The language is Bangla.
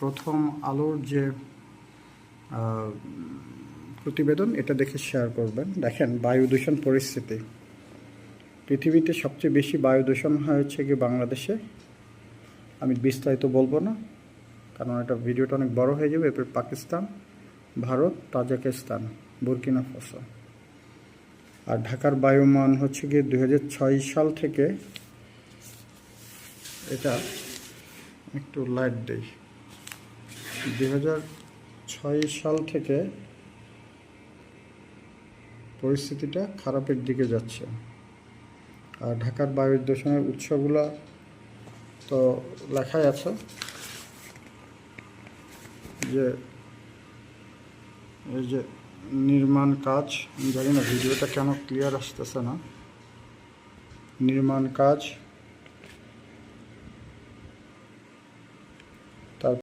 প্রথম আলোর যে প্রতিবেদন এটা দেখে শেয়ার করবেন। দেখেন বায়ু দূষণ পরিস্থিতি, পৃথিবীতে সবচেয়ে বেশি বায়ু দূষণ হয়েছে কি বাংলাদেশে। আমি বিস্তারিত বলবো না, কারণ এটা ভিডিওটা অনেক বড় হয়ে যাবে। এরপর Pakistan, Bharat, Tajikistan, Burkina Faso. আর ঢাকার বায়ুমান হচ্ছে গিয়ে 2006 সাল থেকে, এটা একটু লাইট দেই, 2006 সাল থেকে পরিস্থিতিটা খারাপের দিকে যাচ্ছে। আর ঢাকার বায়ু দূষণের উৎসগুলো তো লেখাই আছে, যে এই যে নির্মাণ কাজ, আমি জানি না ভিডিওটা কেন ক্লিয়ার আসতেছে না। নির্মাণ কাজ,